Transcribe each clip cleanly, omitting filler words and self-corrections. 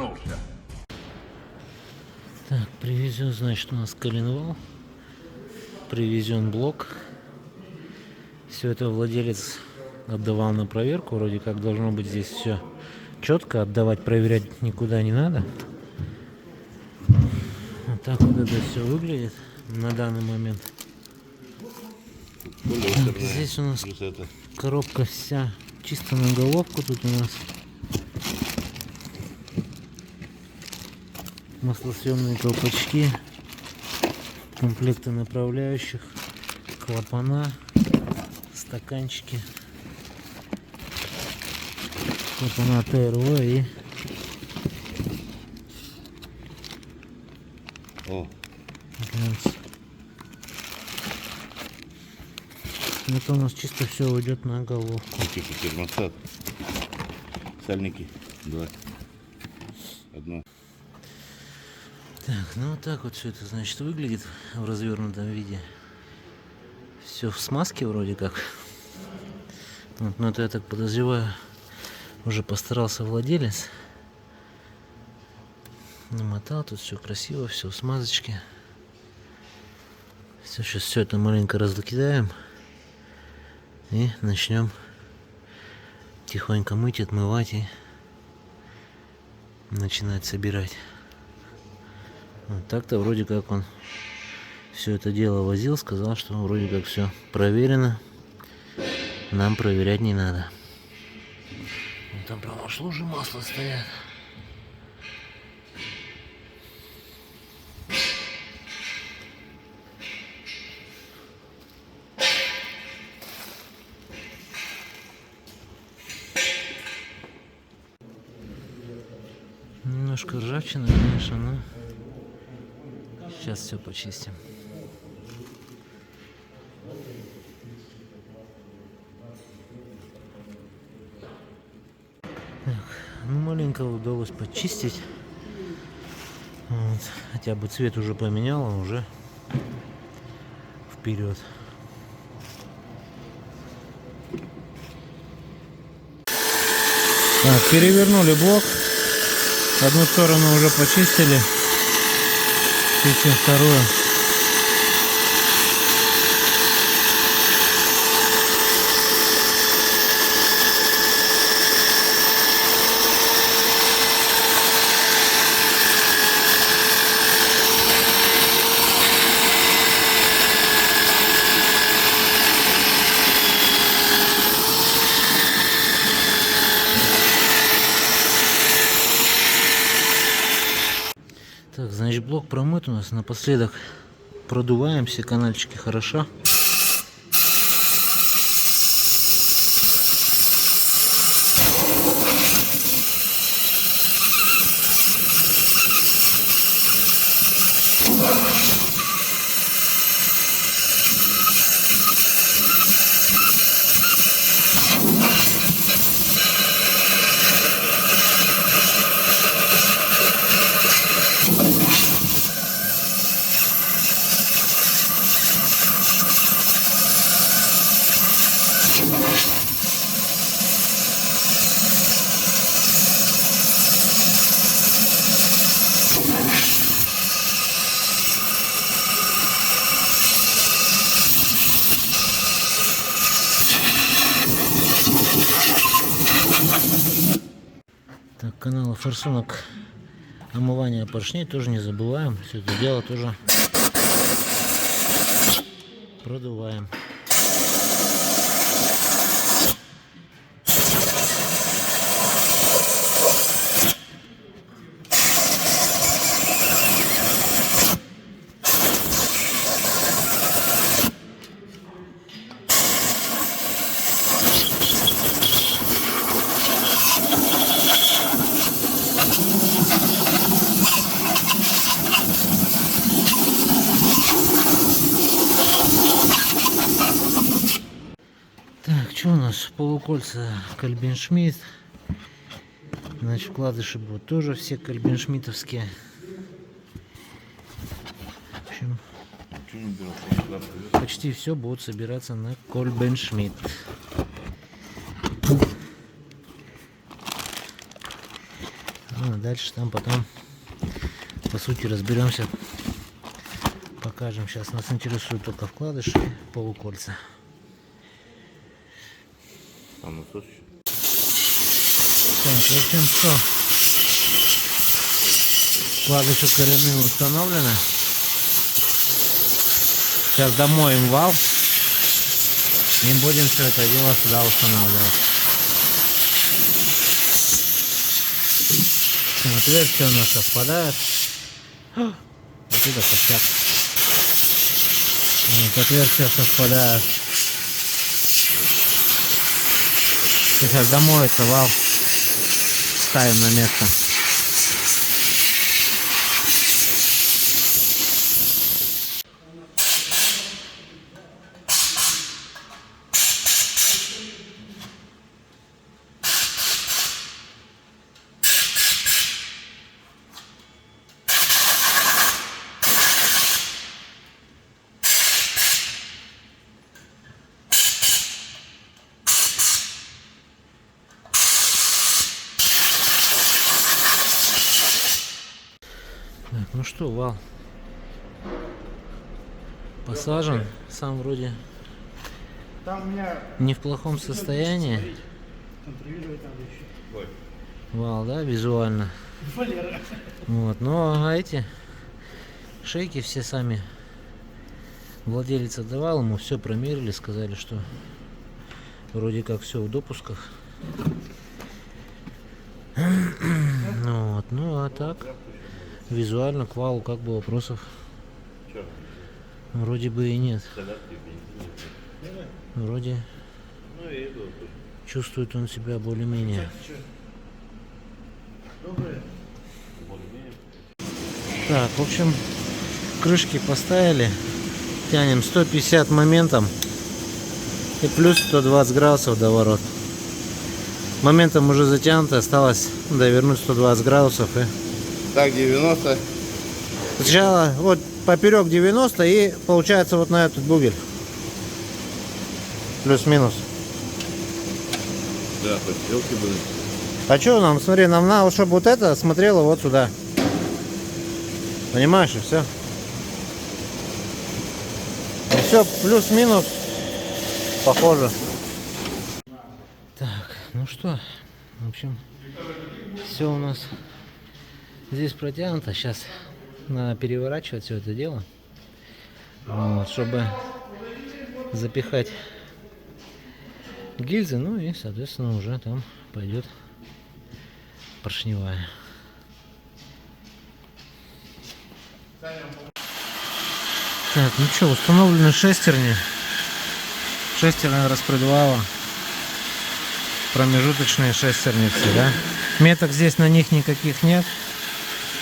вернулся. Так, привезен, значит, у нас коленвал. Привезен блок. Все это владелец отдавал на проверку. Вроде как должно быть здесь все четко. Отдавать, проверять никуда не надо. Вот так вот это все выглядит на данный момент. Так, здесь у нас коробка вся чисто на головку. Тут у нас маслосъемные колпачки, комплекты направляющих, клапана, стаканчики, клапана ТРО и глянц. Это у нас чисто все уйдет на головку. Типа термостат, сальники, 2, 1. Так, ну вот так вот все это, значит, выглядит в развернутом виде. Все в смазке вроде как. Вот, но это, я так подозреваю, уже постарался владелец. Намотал, тут все красиво, все в смазочке. Все, сейчас все это маленько разлокидаем. И начнем тихонько мыть, отмывать и начинать собирать. Вот так-то вроде как он все это дело возил, сказал, что вроде как все проверено, нам проверять не надо. Вот там прямо лужи масла стоят. Немножко ржавчина, конечно, но сейчас все почистим. Так, ну маленько удалось почистить. Вот. Хотя бы цвет уже поменял, он уже вперед. Так, перевернули блок. Одну сторону уже почистили. Чистим вторую. Так, значит, блок промыт у нас. Напоследок продуваем все канальчики хорошо. Так, каналы форсунок омывания поршней тоже не забываем. Все это дело тоже продуваем. Так, что у нас? Полукольца Кальбин-Шмидт. Значит, вкладыши будут тоже все Кальбин-Шмидтовские. В общем, почти все будут собираться на Кальбин-Шмидт. дальше там потом, по сути, разберемся. Покажем. Сейчас нас интересует только вкладыш и полукольца. А ну слушай. Так, в общем, что? Вкладыши коренные установлены. Сейчас домоем вал и будем все это дело сюда устанавливать. Отверстия у нас совпадают. Отсюда косяк. Вот отверстия совпадают. Сейчас домоется вал. Ставим на место. Так, ну что, вал посажен, сам вроде Там у меня не в плохом состоянии. контролировать надо еще. Вал, да, визуально. Валера. Вот, но эти шейки все сами владелец отдавал ему, все промерили, сказали, что вроде как все в допусках. Ну вот, ну а так визуально к валу как бы вопросов вроде бы и нет. Вроде чувствует он себя более-менее. Так, в общем, крышки поставили, тянем 150 моментом и плюс 120 градусов до ворот. Моментом уже затянуто, осталось довернуть 120 градусов и Так, 90. сначала вот поперек 90 и получается вот на этот бугель. Плюс-минус. Да, хоть стрелки были. А что нам, смотри, нам надо, чтобы вот это смотрело вот сюда. Понимаешь, и все. И все плюс-минус похоже. Так, ну что, в общем, все у нас здесь протянуто. Сейчас надо переворачивать все это дело, вот, чтобы запихать гильзы, ну и соответственно уже там пойдет поршневая. Так, ну что, установлены шестерни распредвала, промежуточные шестерницы, да. Меток здесь на них никаких нет.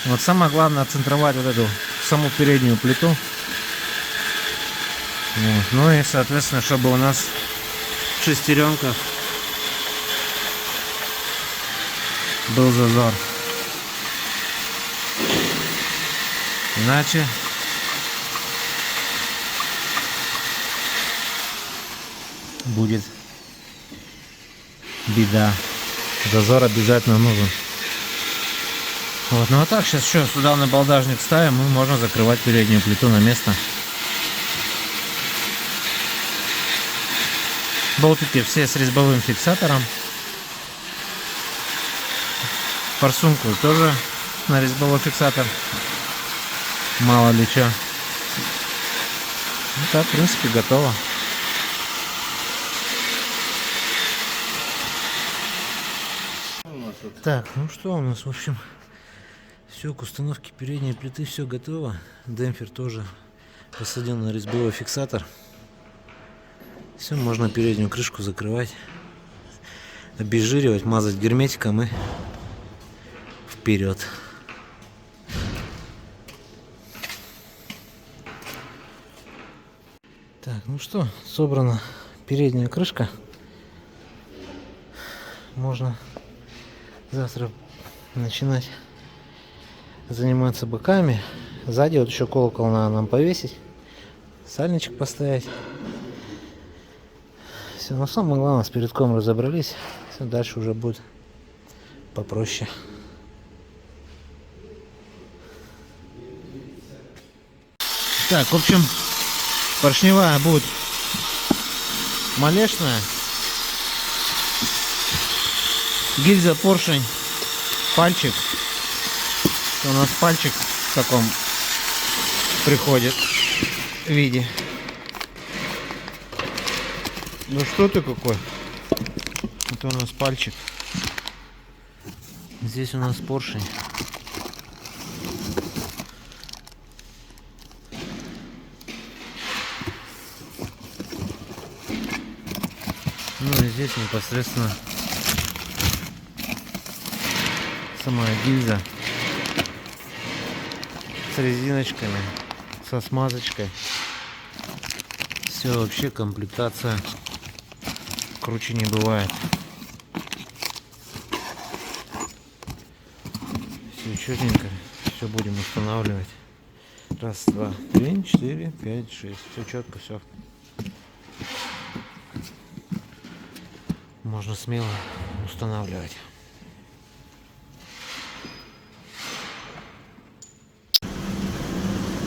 Вот самое главное центровать вот эту саму переднюю плиту. Вот. Ну и соответственно, чтобы у нас в шестеренках был зазор. Иначе будет беда. Зазор обязательно нужен. Вот, ну а так сейчас еще сюда на балдажник ставим, и можно закрывать переднюю плиту на место. Болтики все с резьбовым фиксатором. Форсунку тоже на резьбовой фиксатор. Мало ли что. Ну так, в принципе, готово. Так, ну что у нас, в общем, все, к установке передней плиты все готово. Демпфер тоже посадил на резьбовой фиксатор. Все, можно переднюю крышку закрывать, обезжиривать, мазать герметиком и вперед. Так, ну что, собрана передняя крышка. Можно завтра начинать заниматься боками. Сзади вот еще колокол надо нам повесить, сальничек поставить. Все, но самое главное, с передком разобрались. Все, дальше уже будет попроще. Так, в общем, поршневая будет малешная. Гильза, поршень, пальчик. У нас пальчик в таком приходит виде. Ну что ты какой? Это у нас пальчик. Здесь у нас поршень. Ну и здесь непосредственно сама гильза с резиночками, со смазочкой. Все, вообще комплектация круче не бывает. Все четенько, все будем устанавливать. Раз, два, три, четыре, пять, шесть. Все четко, все. Можно смело устанавливать.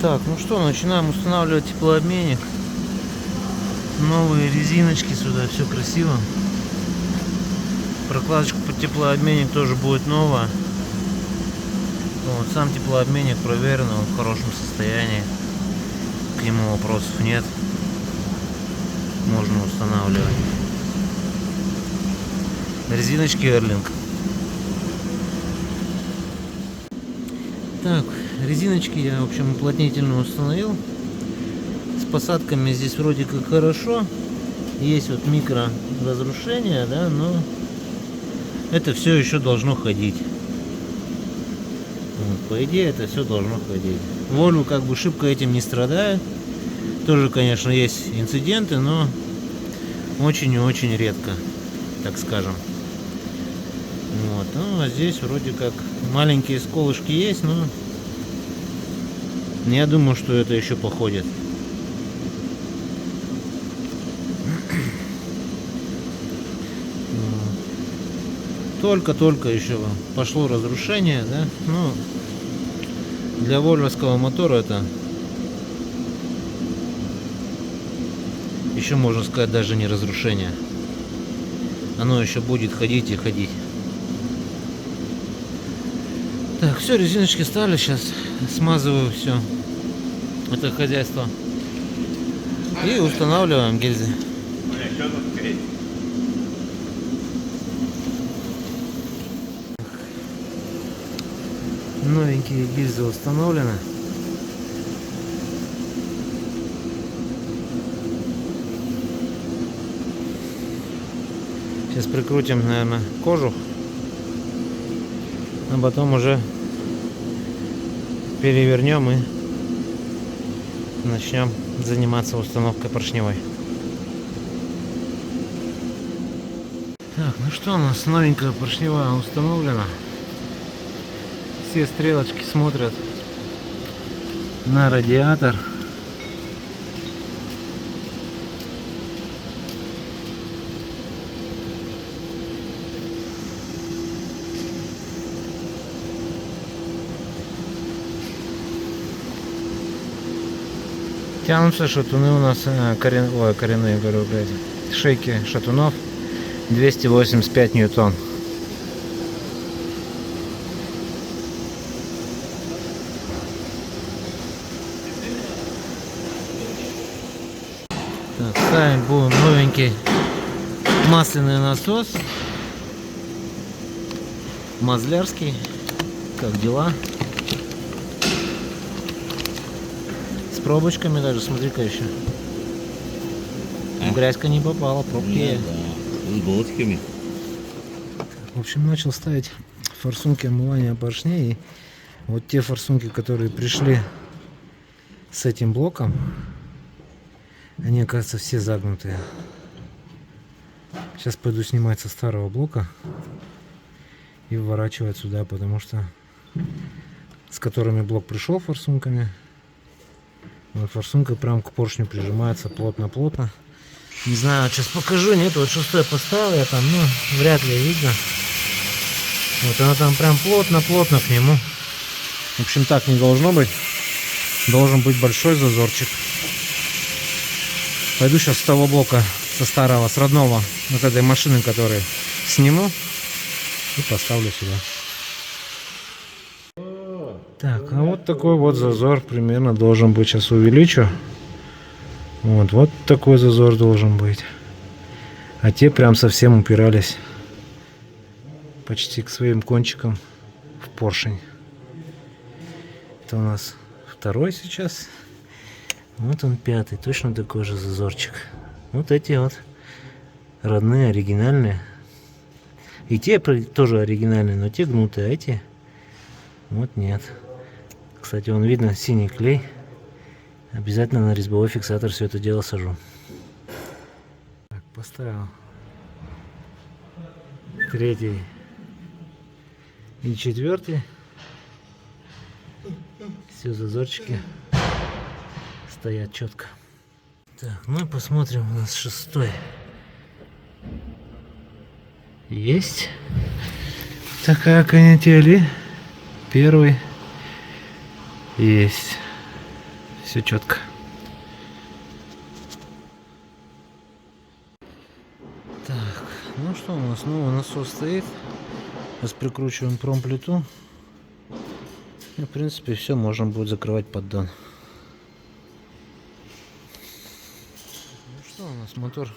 Так, ну что, начинаем устанавливать теплообменник. Новые резиночки сюда, все красиво. Прокладочка под теплообменник тоже будет новая. Вот, сам теплообменник проверен, он в хорошем состоянии. К нему вопросов нет. Можно устанавливать. Резиночки Эрлинг. Так, резиночки я, в общем, уплотнительно установил. С посадками здесь вроде как хорошо. Есть вот микро разрушения, да, но это все еще должно ходить. Вот, по идее, это все должно ходить. Volvo как бы шибко этим не страдает. Тоже, конечно, есть инциденты, но очень и очень редко, так скажем. Вот, ну а здесь вроде как маленькие сколышки есть, но я думаю, что это еще походит. Только-только еще пошло разрушение, да, ну для вольвовского мотора это еще, можно сказать, даже не разрушение. Оно еще будет ходить и ходить. Так, все, резиночки стали, сейчас смазываю все это хозяйство и устанавливаем гильзы. Новенькие гильзы установлены. Сейчас прикрутим, наверное, кожух, а потом уже перевернем и начнем заниматься установкой поршневой. Так, ну что, у нас новенькая поршневая установлена. Все стрелочки смотрят на радиатор. Тянутся шатуны у нас, коренные, говорю, блядь, шейки шатунов 285 ньютон. Так, ставим будем новенький масляный насос. Мазлярский. Как дела? С пробочками даже, смотри-ка еще. Грязька не попала, пробки. Да, с болтиками. В общем, начал ставить форсунки омывания поршней. И вот те форсунки, которые пришли с этим блоком, они, оказывается, все загнутые. Сейчас пойду снимать со старого блока и вворачивать сюда, потому что с которыми блок пришел форсунками, вот форсунка прям к поршню прижимается плотно-плотно. Не знаю, сейчас покажу, нет, вот шестой поставил я там, ну, вряд ли видно. Вот она там прям плотно-плотно к нему. В общем, так не должно быть. должен быть большой зазорчик. Пойду сейчас с того блока, со старого, с родного, вот этой машины, которую сниму и поставлю сюда. Так, а вот такой вот зазор примерно должен быть. Сейчас увеличу. Вот такой зазор должен быть. А те прям совсем упирались почти к своим кончикам в поршень. Это у нас второй сейчас. Вот он пятый, точно такой же зазорчик. Вот эти вот родные, оригинальные. И те тоже оригинальные, но те гнутые, а эти вот нет. Кстати, вон видно синий клей. Обязательно на резьбовой фиксатор все это дело сажу. Так, поставил третий и четвертый. Все зазорчики стоят четко. Так, ну и посмотрим, у нас шестой. Есть такая канитель. Первый есть. Все четко. Так, ну что у нас? Новый насос стоит. Сейчас прикручиваем промплиту. И, в принципе, все, можно будет закрывать поддон. Ну что у нас? Мотор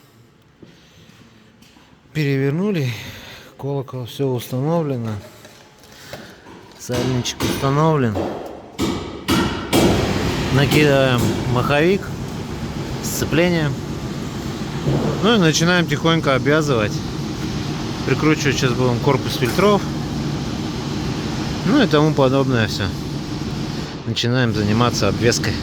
перевернули. Колокол все установлено. Сальничек установлен. Накидываем маховик, сцепление. Ну и начинаем тихонько обвязывать. Прикручивать сейчас будем корпус фильтров. Ну и тому подобное все. Начинаем заниматься обвеской.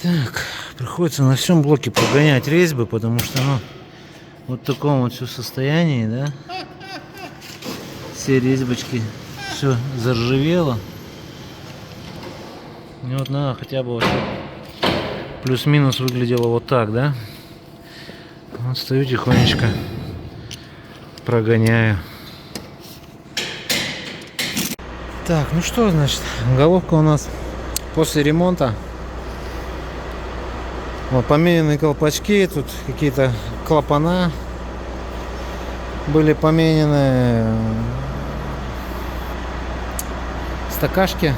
Так, приходится на всем блоке прогонять резьбы, потому что, ну, вот в таком вот все состоянии, да, все резьбочки, все заржавело. И вот надо хотя бы вот плюс-минус выглядело вот так, да. Вот стою тихонечко, прогоняю. Так, ну что, значит, головка у нас после ремонта. Вот поменены колпачки, тут какие-то клапана были поменены, стакашки,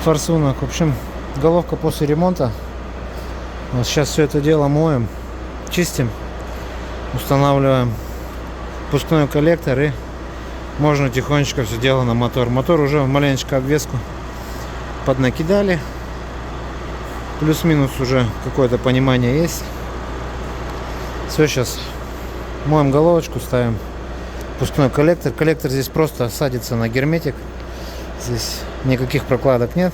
форсунок. В общем, головка после ремонта. Вот сейчас все это дело моем, чистим, устанавливаем впускной коллектор, и можно тихонечко все дело на мотор. Мотор уже маленечко обвеску поднакидали. Плюс-минус уже какое-то понимание есть. Все, сейчас моем головочку, ставим впускной коллектор. Коллектор здесь просто садится на герметик. Здесь никаких прокладок нет.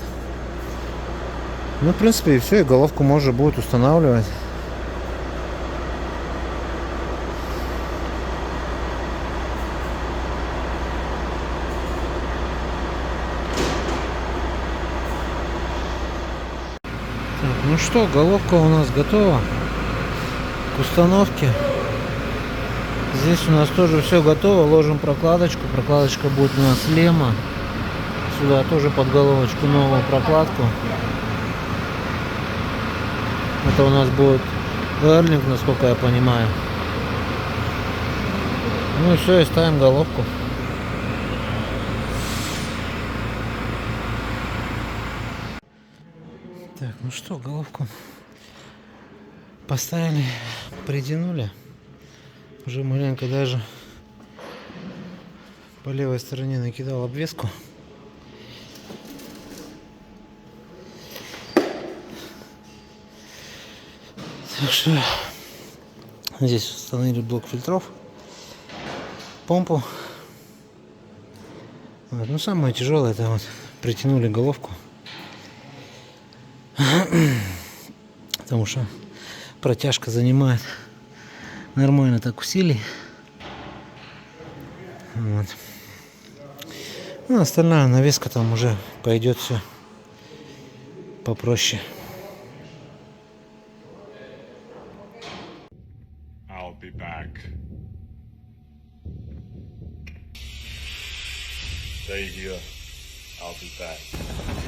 Ну, в принципе, и все, и головку можно будет устанавливать. Ну что, головка у нас готова к установке. Здесь у нас тоже все готово. Ложим прокладочку. Прокладочка будет у нас лема. Сюда тоже под головочку новую прокладку. Это у нас будет эрлинг, насколько я понимаю. Ну и все, и ставим головку. Так, ну что, головку поставили, притянули. Уже маленько даже по левой стороне накидал обвеску. Так что здесь установили блок фильтров, помпу. Вот. Ну, самое тяжелое — это вот притянули головку. Потому что протяжка занимает нормально так усилий. Вот. Ну, остальная навеска там уже пойдет все попроще. There you go. I'll be back.